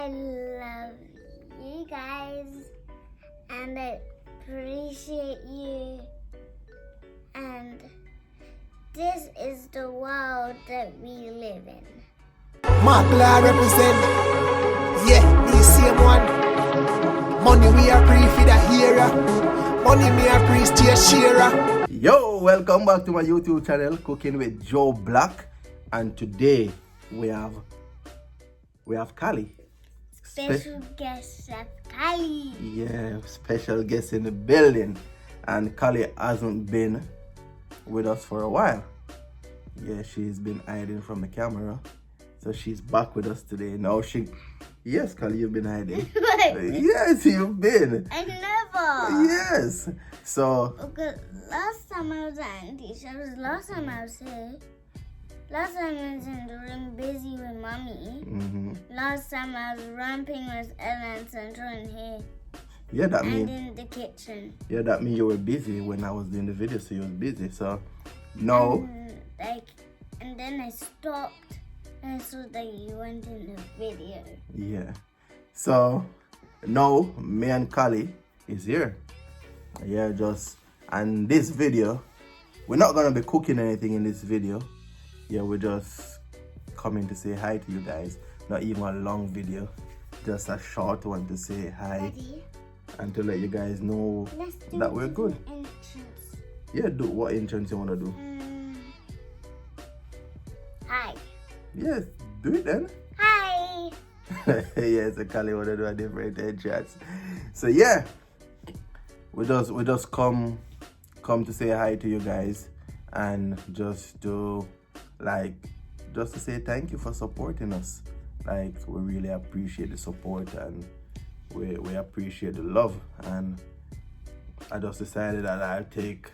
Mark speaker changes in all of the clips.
Speaker 1: I love you guys and I appreciate you. And this is the world that we live in.
Speaker 2: Mark I represent. Yeah, the same one. Money we are pre for the hero. Money me are pre to sharer.
Speaker 3: Yo, welcome back to my YouTube channel, Cooking with JoeBlack. And today we have Kali.
Speaker 1: Special guest Chef Kali.
Speaker 3: Yeah, special guest in the building. And Kali hasn't been with us for a while. Yeah, she's been hiding from the camera. So she's back with us today. Now yes, Kali, you've been hiding. Yes, you've been.
Speaker 1: I never.
Speaker 3: Yes. So.
Speaker 1: Okay, last time I was at Auntie Shell's, last time I was here. Last time I was in the room busy with Mommy. Last time I was ramping with Ella and Sandra in here.
Speaker 3: Yeah, that
Speaker 1: and
Speaker 3: means.
Speaker 1: in the kitchen.
Speaker 3: Yeah, that means you were busy when I was doing the video, so you were busy. So, no.
Speaker 1: And then I stopped and I saw that you went in the video.
Speaker 3: Yeah. So, now me and Kali is here. Yeah, and this video, we're not gonna be cooking anything in this video. Yeah, we're just coming to say hi to you guys. Not even a long video, just a short one to say hi.
Speaker 1: Daddy,
Speaker 3: and to let you guys know that we're good.
Speaker 1: Entrance.
Speaker 3: Yeah, do what entrance you wanna do.
Speaker 1: Hi.
Speaker 3: Yes, do it then.
Speaker 1: Hi.
Speaker 3: Yeah, so Kali wanna do a different entrance. So yeah, we just come to say hi to you guys and just to say thank you for supporting us. Like, we really appreciate the support and we appreciate the love. And I just decided that I'll take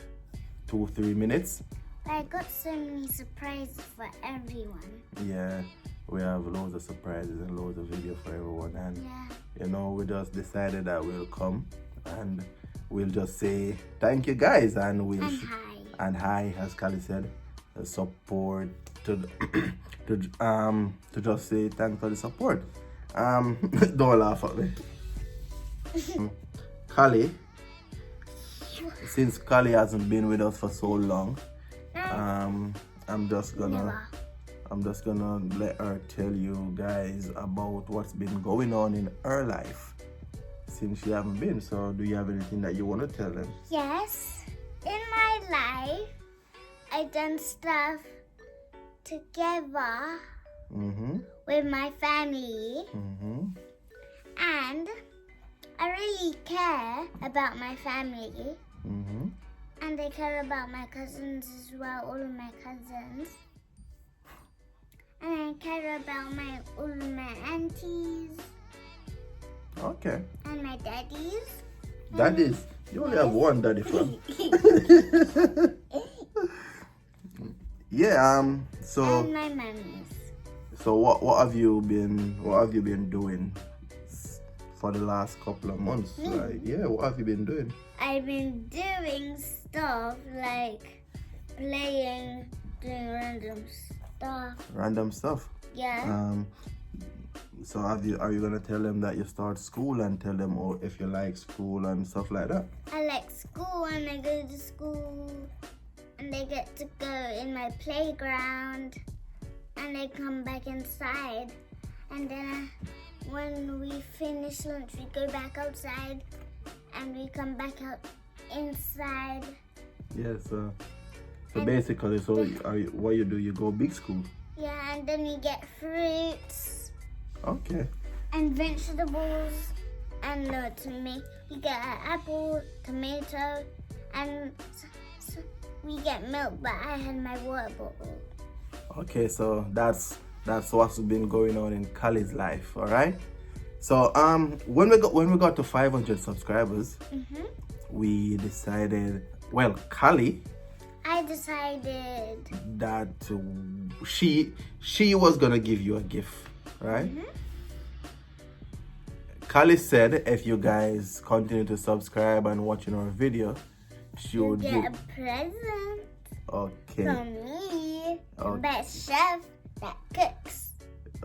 Speaker 3: 2-3 minutes.
Speaker 1: I got so many surprises for everyone.
Speaker 3: Yeah, we have loads of surprises and loads of video for everyone. And you know, we just decided that we'll come and we'll just say thank you guys and hi, as Kali said, support to just say thanks for the support. Don't laugh at me. Kali, since Kali hasn't been with us for so long, I'm just gonna let her tell you guys about what's been going on in her life since she haven't been. So do you have anything that you want to tell them?
Speaker 1: Yes. In my life, I've done stuff together with my family. And I really care about my family. And I care about my cousins as well, all of my cousins. And I care about all of my aunties.
Speaker 3: Okay.
Speaker 1: And my daddies.
Speaker 3: Daddies? You only have one daddy, fam. Yeah, so.
Speaker 1: And my mummies.
Speaker 3: So what have you been doing for the last couple of months? Like, yeah, what have you been doing?
Speaker 1: I've been doing stuff like doing random stuff.
Speaker 3: Random stuff?
Speaker 1: Yeah.
Speaker 3: So are you gonna tell them that you start school and tell them if you like school and stuff like that?
Speaker 1: I like school and I go to school and I get to go in my playground and I come back inside and then when we finish lunch we go back outside and we come back out inside.
Speaker 3: Yeah, so basically, what you do, you go big school?
Speaker 1: Yeah, and then we get fruits.
Speaker 3: Okay.
Speaker 1: And vegetables and we get an apple, tomato, and so we get milk, but I had my water bottle.
Speaker 3: Okay, so that's what's been going on in Kali's life, all right? So when we got to 500 subscribers, we decided, Kali,
Speaker 1: I decided
Speaker 3: that she was gonna give you a gift, right? Kali said if you guys continue to subscribe and watching our video, she would
Speaker 1: get a present.
Speaker 3: Okay.
Speaker 1: From me, the best chef that cooks.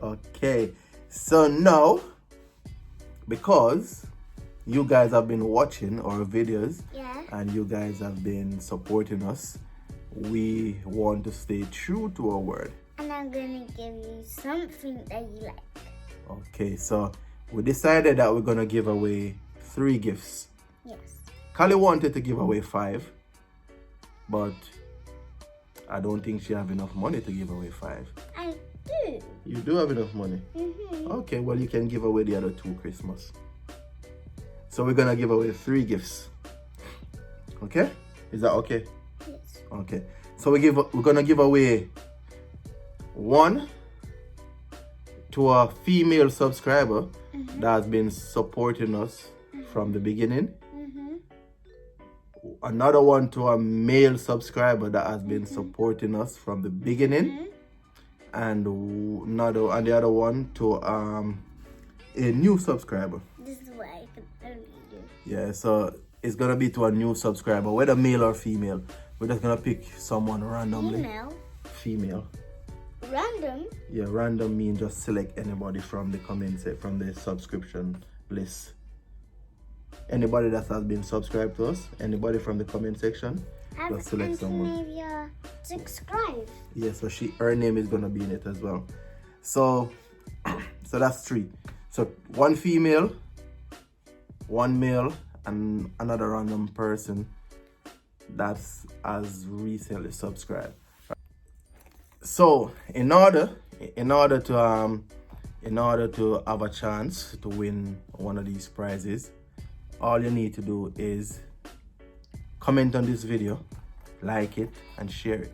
Speaker 3: Okay. So now because you guys have been watching our videos,
Speaker 1: Yeah.
Speaker 3: and you guys have been supporting us, we want to stay true to our word.
Speaker 1: And I'm gonna give you something that you like.
Speaker 3: Okay, so we decided that we're gonna give away 3 gifts.
Speaker 1: Yes.
Speaker 3: Callie wanted to give away 5, but I don't think she have enough money to give away 5.
Speaker 1: I do.
Speaker 3: You do have enough money?
Speaker 1: Mm-hmm.
Speaker 3: Okay, well, you can give away the other 2 Christmas. So we're gonna give away 3 gifts. Okay? Is that okay?
Speaker 1: Yes.
Speaker 3: Okay. So we're gonna give away 1 to a female subscriber that has been supporting us from the beginning.
Speaker 1: Mm-hmm.
Speaker 3: Another one to a male subscriber that has been supporting us from the beginning. And the other one to a new subscriber.
Speaker 1: This is what I can only do.
Speaker 3: Yeah, so it's gonna be to a new subscriber, whether male or female. We're just gonna pick someone randomly. Female.
Speaker 1: Random.
Speaker 3: Yeah, random means just select anybody from the comments, from the subscription list. Anybody that has been subscribed to us, anybody from the comment section,
Speaker 1: Have
Speaker 3: just select someone.
Speaker 1: Antonia subscribe.
Speaker 3: Yeah, so her name is gonna be in it as well. So that's 3. So 1 female, 1 male, and another random person that's as recently subscribed. So in order to have a chance to win one of these prizes, all you need to do is comment on this video, like it, and share it.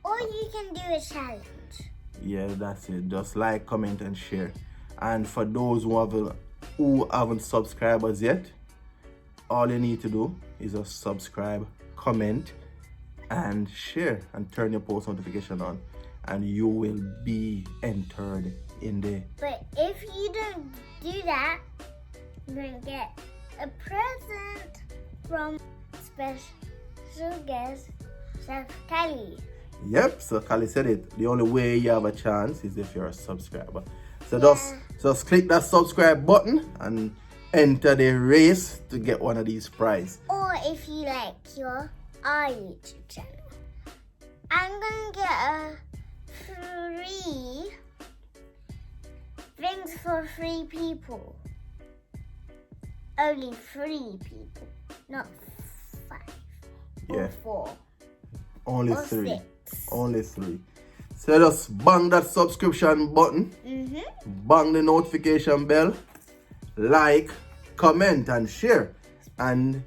Speaker 1: Or you can do a challenge.
Speaker 3: Yeah, that's it. Just like, comment, and share. And for those who haven't subscribed as yet, all you need to do is just subscribe, comment, and share, and turn your post notification on, and you will be entered in the...
Speaker 1: But if you don't do that, you're going to get a present from special guest Chef Kelly.
Speaker 3: Yep, so Callie said it. The only way you have a chance is if you're a subscriber. So just click that subscribe button and enter the race to get one of these prizes.
Speaker 1: Or if you like our YouTube channel. I'm going to get a 3 things for 3 people. Only 3 people, not 5
Speaker 3: Yeah.
Speaker 1: or 4
Speaker 3: Only
Speaker 1: or
Speaker 3: 3.
Speaker 1: 6.
Speaker 3: Only 3. So just bang that subscription button, bang the notification bell, like, comment, and share, and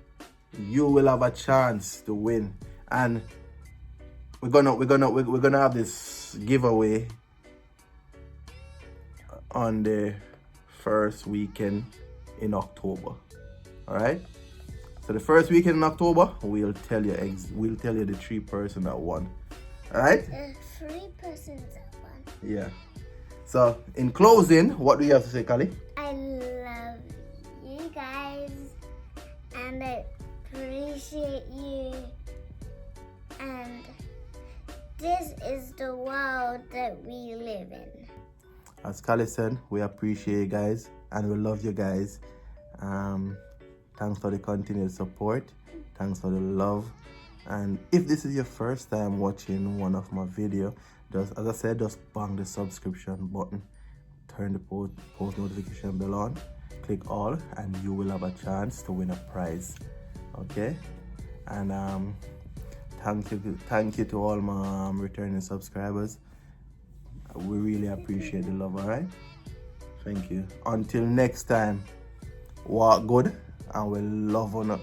Speaker 3: you will have a chance to win. And we're gonna have this giveaway on the first weekend in October. All right. So the first weekend in October, we'll tell you the 3 person that won. All right.
Speaker 1: 3 persons that won.
Speaker 3: Yeah. So in closing, what do you have to say, Callie?
Speaker 1: I love you guys, and I appreciate you. And this is the world that we live in.
Speaker 3: As Callie said, we appreciate you guys and we love you guys. Thanks for the continued support. Thanks for the love. And if this is your first time watching one of my videos, just as I said, just bang the subscription button, turn the post notification bell on, click all, and you will have a chance to win a prize. Okay? And thank you to all my returning subscribers. We really appreciate the love. All right? Thank you. Until next time, walk good and we'll love on up.